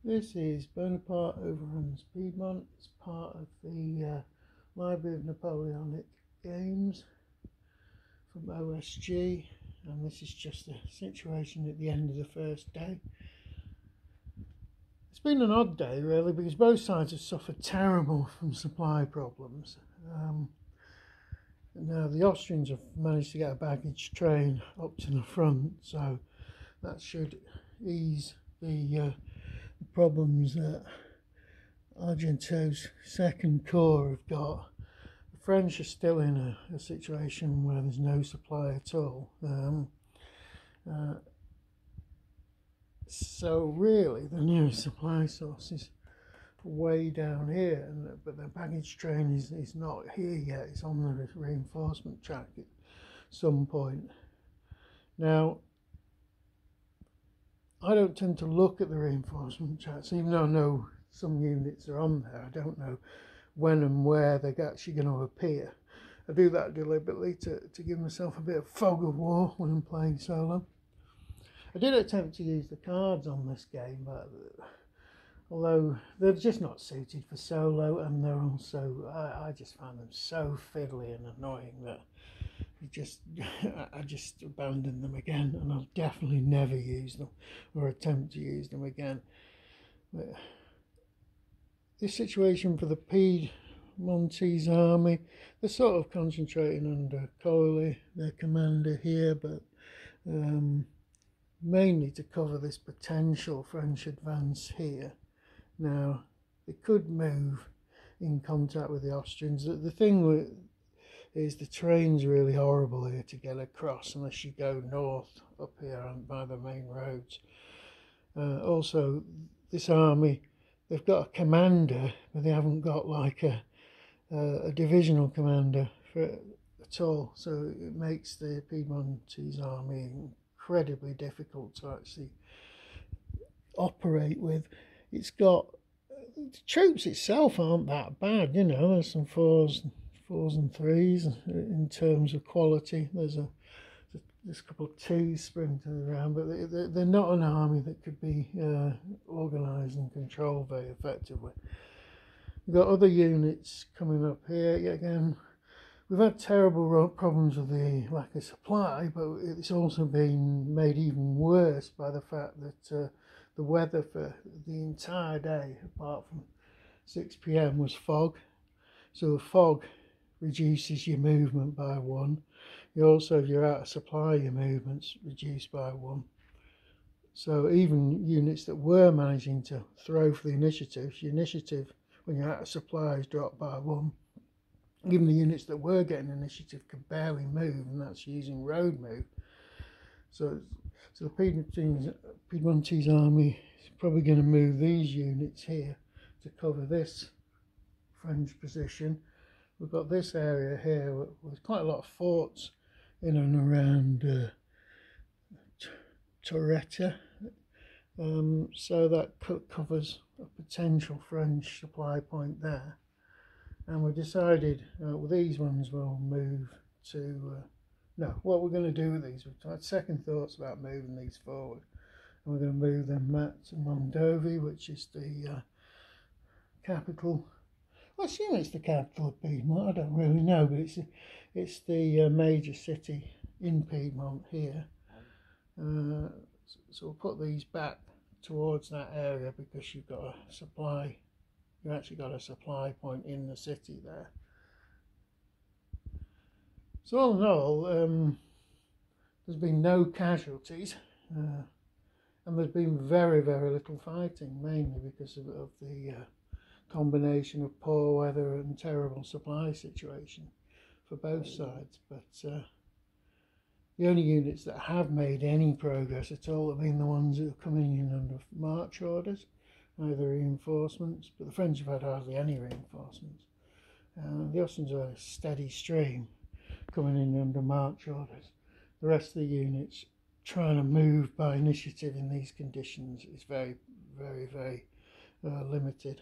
This is Bonaparte Overruns Piedmont. It's part of the Library of Napoleonic Games from OSG, and this is just a situation at the end of the first day. It's been an odd day really, because both sides have suffered terrible from supply problems. Now the Austrians have managed to get a baggage train up to the front, so that should ease the problems that Argento's second corps have got. The French are still in a situation where there's no supply at all. So really the nearest supply source is way down here, but the baggage train is not here yet. It's on the reinforcement track at some point. Now, I don't tend to look at the reinforcement tracks, even though I know some units are on there. I don't know when and where they're actually going to appear. I do that deliberately to give myself a bit of fog of war when I'm playing solo. I did attempt to use the cards on this game, but although they're just not suited for solo, and they're also, I just find them so fiddly and annoying that I just abandoned them again, and I'll definitely never use them or attempt to use them again. But this situation for the Piedmontese army, they're sort of concentrating under Coley, their commander here, but mainly to cover this potential French advance here. Now, they could move in contact with the Austrians. The thing is the terrain's really horrible here to get across unless you go north up here by the main roads. Also, this army, they've got a commander, but they haven't got like a divisional commander at all. So it makes the Piedmontese army incredibly difficult to actually operate with. It's got, the troops itself aren't that bad, you know. There's some fours and threes in terms of quality. There's a couple of twos sprinting around, but they're not an army that could be organised and controlled very effectively. We've got other units coming up here. Yet again, we've had terrible problems with the lack of supply, but it's also been made even worse by the fact that the weather for the entire day, apart from 6 p.m, was fog. So the fog reduces your movement by 1. You also, if you're out of supply, your movement's reduced by 1. So even units that were managing to throw for the initiative, your initiative when you're out of supply is dropped by 1. Even the units that were getting initiative could barely move, and that's using road move. So the Piedmontese army is probably going to move these units here to cover this French position. We've got this area here with quite a lot of forts in and around Torretta, so that covers a potential French supply point there. And we decided well, these ones will move to no, what we're going to do with these, we've had second thoughts about moving these forward, and we're going to move them back to Mondovi, which is the capital. I assume it's the capital of Piedmont. I don't really know, but it's the major city in Piedmont here. So we'll put these back towards that area because you've got a supply. You've actually got a supply point in the city there. So all in all, there's been no casualties, and there's been very, very little fighting, mainly because of the combination of poor weather and terrible supply situation for both sides. But the only units that have made any progress at all have been the ones that are coming in under march orders, either reinforcements, but the French have had hardly any reinforcements. The Austrians are a steady stream coming in under march orders. The rest of the units trying to move by initiative in these conditions is very, very, very limited.